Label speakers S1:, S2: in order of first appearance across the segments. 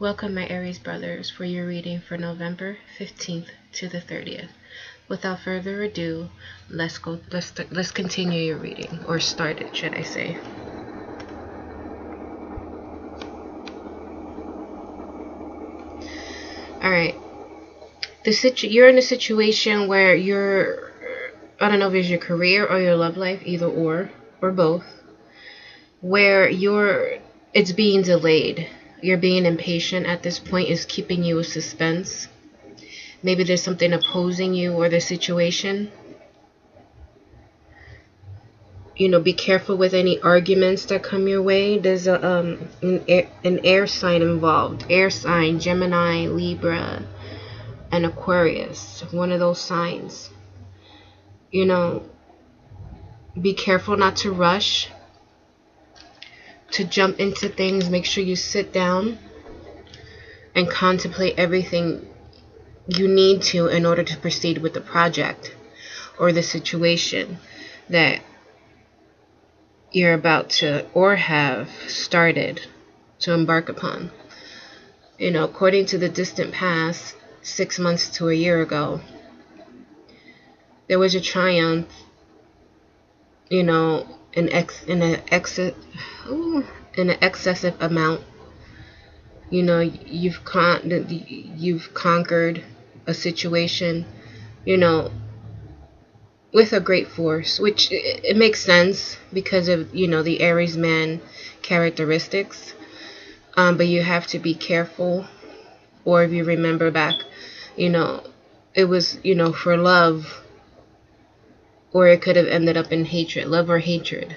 S1: Welcome, my Aries brothers, for your reading for November 15th to the 30th. Without further ado, let's continue your reading, or start it, should I say. All right. You're in a situation where I don't know if it's your career or your love life, either or both, where it's being delayed. You're being impatient at this point, is keeping you in suspense. Maybe there's something opposing you or the situation. Be careful with any arguments that come your way. There's an air sign involved. Air sign, Gemini, Libra, and Aquarius. One of those signs. Be careful not to rush, to jump into things. Make sure you sit down and contemplate everything you need to in order to proceed with the project or the situation that you're about to or have started to embark upon. According to the distant past, 6 months to a year ago, there was a triumph, in an excessive amount. You've conquered a situation, with a great force, which it makes sense because of, the Aries man characteristics. But you have to be careful, or if you remember back, it was, for love, or it could have ended up in hatred, love or hatred.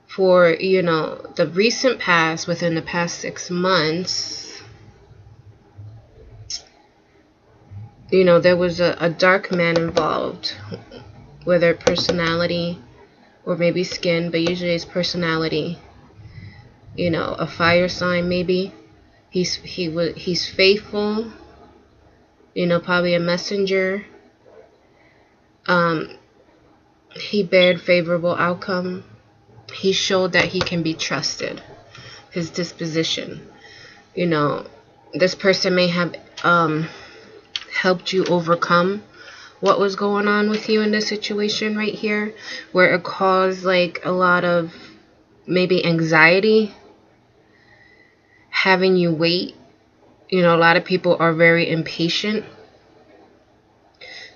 S1: For, the recent past, within the past 6 months, there was a dark man involved, whether personality or maybe skin, but usually it's personality. A fire sign maybe. He's faithful. Probably a messenger. He bared favorable outcome. He showed that he can be trusted. His disposition. This person may have helped you overcome what was going on with you in this situation right here, where it caused like a lot of maybe anxiety, having you wait. A lot of people are very impatient,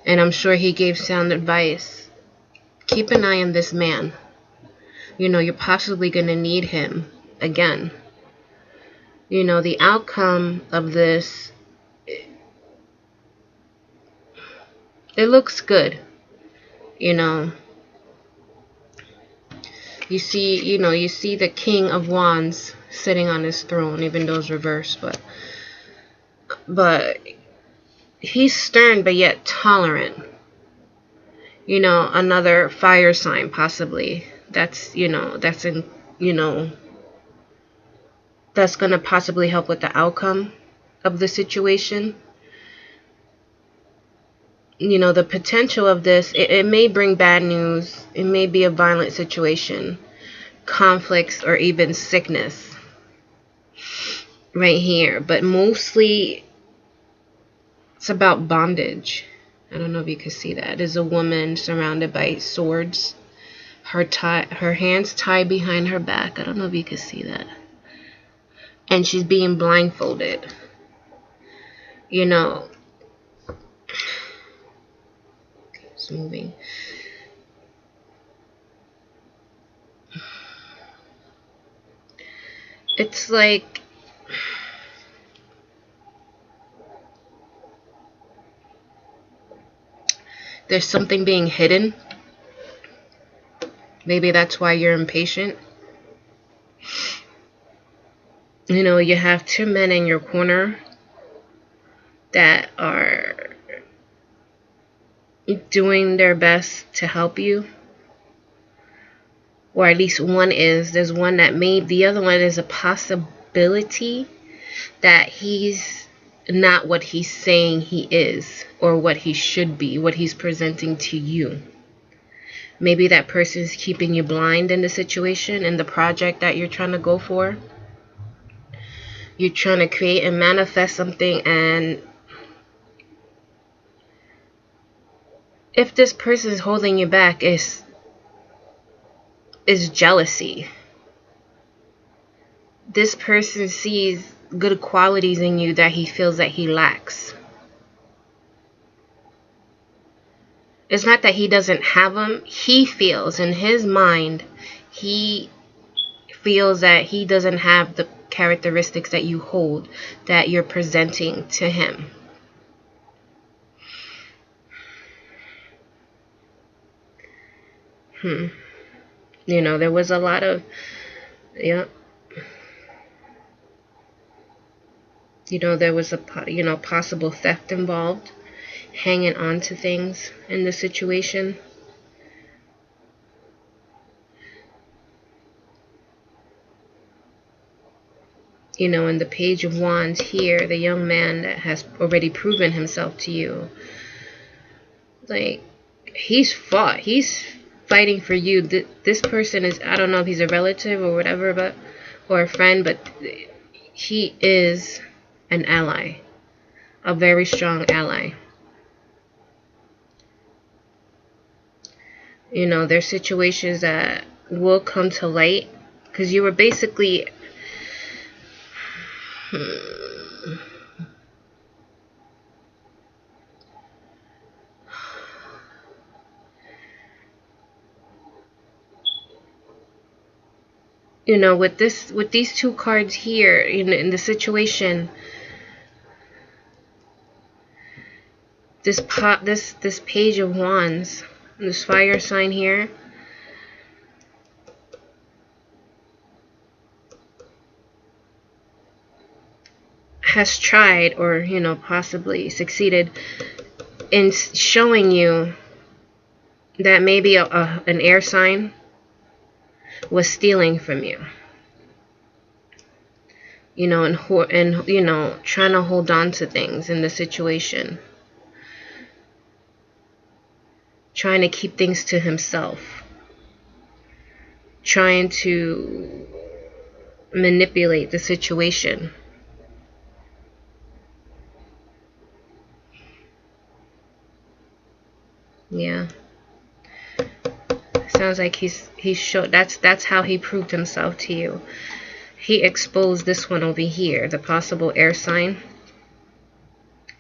S1: and I'm sure he gave sound advice. Keep an eye on this man. You're possibly going to need him again. The outcome of this, it looks good. You see the King of Wands sitting on his throne, even though it's reversed, but he's stern but yet tolerant. Another fire sign possibly. That's that's going to possibly help with the outcome of the situation. The potential of this, it may bring bad news. It may be a violent situation, conflicts, or even sickness right here. But mostly it's about bondage. I don't know if you can see that. There's a woman surrounded by swords. Her hands tied behind her back. I don't know if you can see that. And she's being blindfolded. It's moving. It's like there's something being hidden. Maybe that's why you're impatient. You have 2 men in your corner that are doing their best to help you. Or at least one is. There's one that the other one is a possibility that he's not what he's saying he is, or what he should be, what he's presenting to you. Maybe that person is keeping you blind in the situation, in the project that you're trying to go for. you're trying to create and manifest something, and if this person is holding you back, is jealousy. This person sees good qualities in you that he feels that he lacks. It's not that he doesn't have them. He feels in his mind, he feels that he doesn't have the characteristics that you hold, that you're presenting to him. You know, there was a lot of, yeah. You know, there was a, possible theft involved, hanging on to things in the situation. You know, in the Page of Wands here, the young man that has already proven himself to you, like, he's fighting for you. This person is, I don't know if he's a relative or whatever, but, or a friend, but he is an ally, a very strong ally. You know, there's situations that will come to light, because you were basically, you know, with these two cards here, in the situation, this Page of Wands, this fire sign here, has tried, or possibly succeeded in showing you that maybe an air sign was stealing from you. You know, and trying to hold on to things in the situation, trying to keep things to himself, trying to manipulate the situation. Yeah. Sounds like he's showed, that's how he proved himself to you. He exposed this one over here, the possible air sign,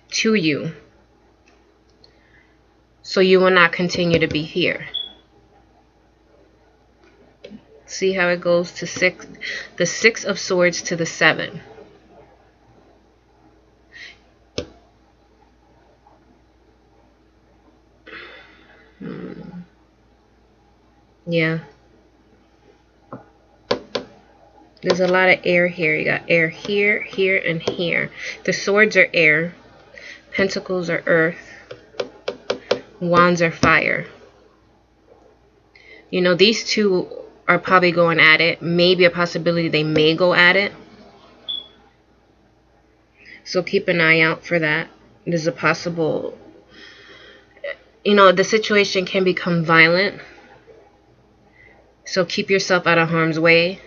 S1: to you, so you will not continue to be here. See how it goes to the 6 of Swords to the 7. Yeah. There's a lot of air here. You got air here, here, and here. The swords are air. Pentacles are earth. Wands are fire. You know, these two are probably going at it. Maybe a possibility they may go at it. So keep an eye out for that. There's a possible, the situation can become violent. So keep yourself out of harm's way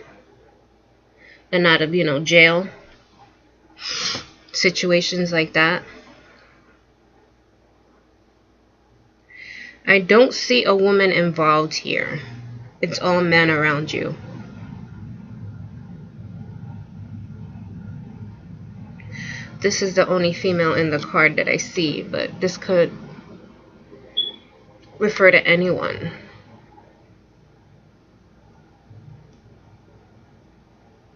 S1: and out of, jail. Situations like that. I don't see a woman involved here. It's all men around you. This is the only female in the card that I see, but this could refer to anyone.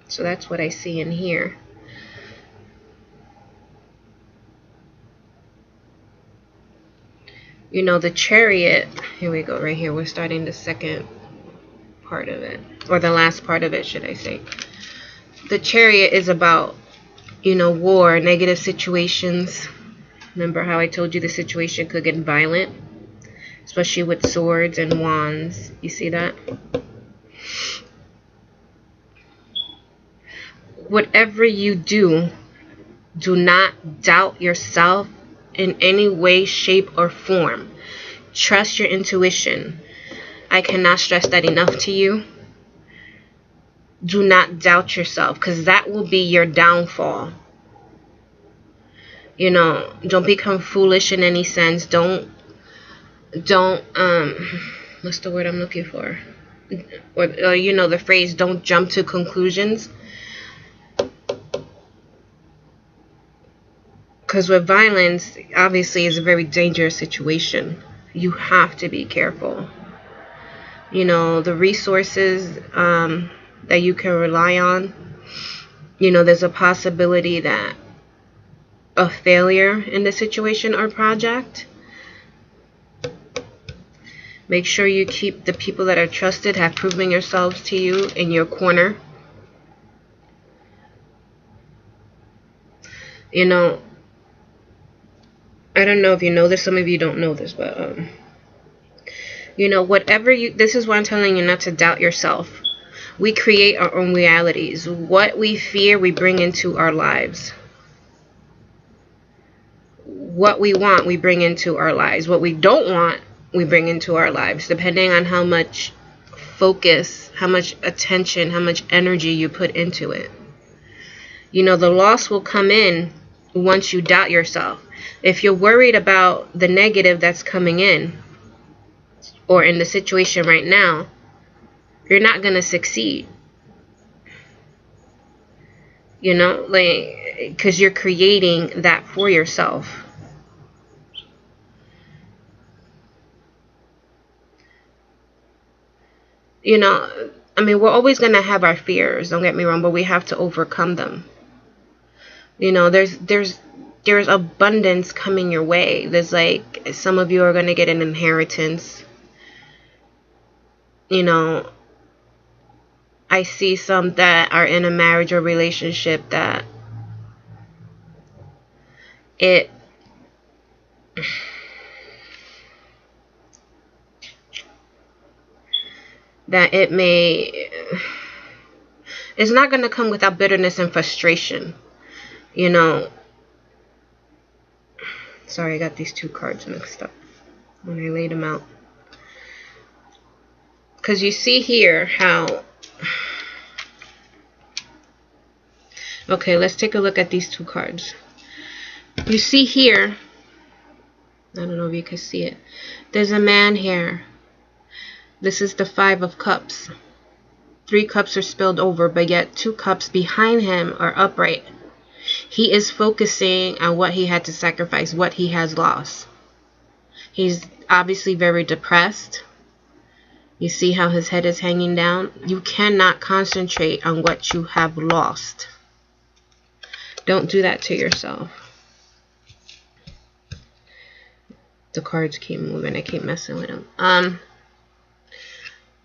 S1: So that's what I see in here. You know, the Chariot, here we go, right here. We're starting the second part of it, or the last part of it, should I say. The Chariot is about, war, negative situations. Remember how I told you the situation could get violent, especially with swords and wands. You see that? Whatever you do, do not doubt yourself in any way, shape, or form. Trust your intuition. I cannot stress that enough to you. Do not doubt yourself, because that will be your downfall. You know, don't become foolish in any sense. Don't what's the word I'm looking for? Or you know the phrase, don't jump to conclusions. Because with violence, obviously, is a very dangerous situation. You have to be careful. You know, the resources that you can rely on, you know, there's a possibility that a failure in the situation or project. Make sure you keep the people that are trusted, have proven yourselves to you, in your corner. You know, I don't know if you know this, some of you don't know this, but you know, whatever you, this is why I'm telling you not to doubt yourself. We create our own realities. What we fear, we bring into our lives. What we want, we bring into our lives. What we don't want, we bring into our lives, depending on how much focus, how much attention, how much energy you put into it. You know, the loss will come in once you doubt yourself. If you're worried about the negative that's coming in, or in the situation right now, you're not going to succeed. You know, like, because you're creating that for yourself. You know, I mean, we're always going to have our fears, don't get me wrong, but we have to overcome them. You know, there's abundance coming your way. There's like, some of you are going to get an inheritance. You know, I see some that are in a marriage or relationship that it may, it's not going to come without bitterness and frustration. You know, sorry, I got these two cards mixed up when I laid them out. Because you see here how, okay, let's take a look at these two cards. You see here, I don't know if you can see it, there's a man here. This is the 5 of Cups. 3 cups are spilled over, but yet 2 cups behind him are upright. He is focusing on what he had to sacrifice, what he has lost. He's obviously very depressed. You see how his head is hanging down? You cannot concentrate on what you have lost. Don't do that to yourself. The cards keep moving. I keep messing with them.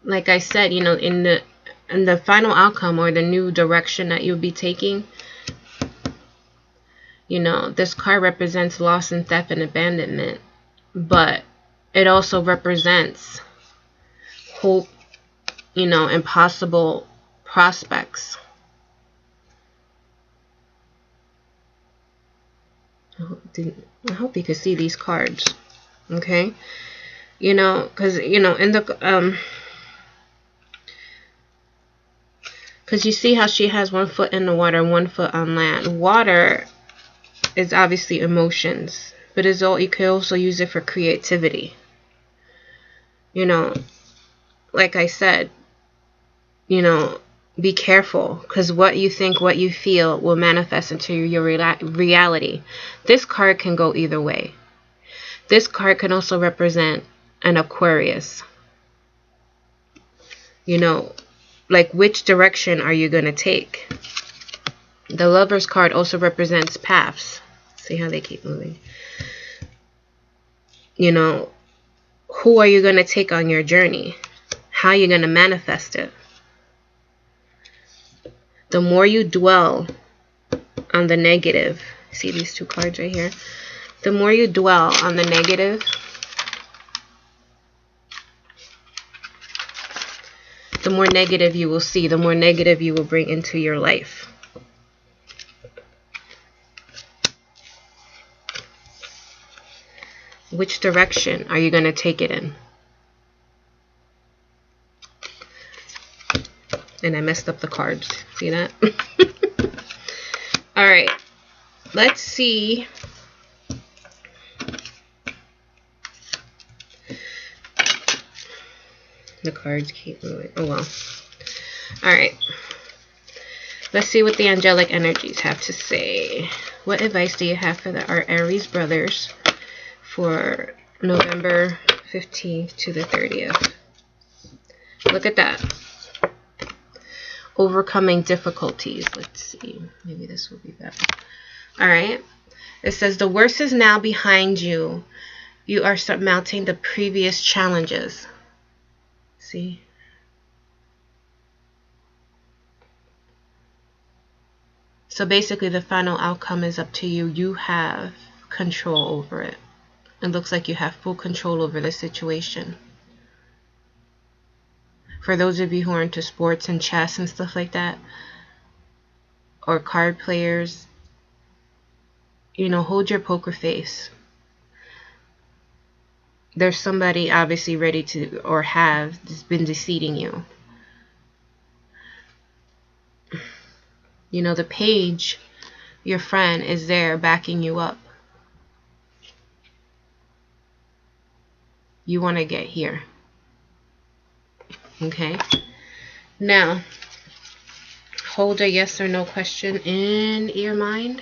S1: Like I said, you know, in the final outcome, or the new direction that you'll be taking, you know, this card represents loss and theft and abandonment, but it also represents hope, you know, and possible prospects. I hope you can see these cards, okay? You know, because, you know, in the because you see how she has 1 foot in the water and 1 foot on land. Water is obviously emotions, but it's all, you can also use it for creativity. You know, like I said, you know, be careful, because what you think, what you feel will manifest into your reality. This card can go either way. This card can also represent an Aquarius. You know, like, which direction are you going to take? The Lover's card also represents paths. See how they keep moving? You know, who are you going to take on your journey? How are you going to manifest it? The more you dwell on the negative, see these 2 cards right here? The more you dwell on the negative, the more negative you will see, the more negative you will bring into your life. Which direction are you going to take it in? And I messed up the cards. See that? All right. Let's see. The cards keep moving. Oh, well. All right. Let's see what the angelic energies have to say. What advice do you have for our Aries brothers for November 15th to the 30th? Look at that. Overcoming difficulties. Let's see. Maybe this will be better. All right. It says the worst is now behind you. You are surmounting the previous challenges. See? So basically the final outcome is up to you. You have control over it. It looks like you have full control over the situation. For those of you who are into sports and chess and stuff like that, or card players, you know, hold your poker face. There's somebody obviously ready to, or have been deceiving you. You know, the page, your friend, is there backing you up. You want to get here. Okay? Now, hold a yes or no question in your mind,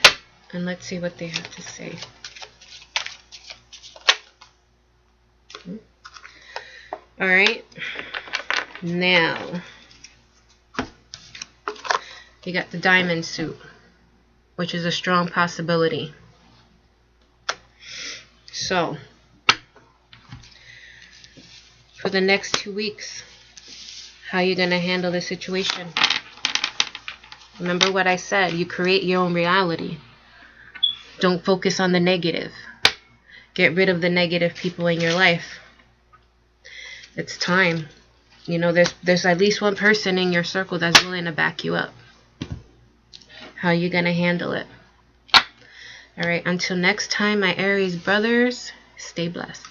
S1: and let's see what they have to say. All right. Now, you got the diamond suit, which is a strong possibility. So, for the next 2 weeks, how are you going to handle the situation? Remember what I said. You create your own reality. Don't focus on the negative. Get rid of the negative people in your life. It's time. You know, there's at least one person in your circle that's willing to back you up. How are you going to handle it? All right, until next time, my Aries brothers, stay blessed.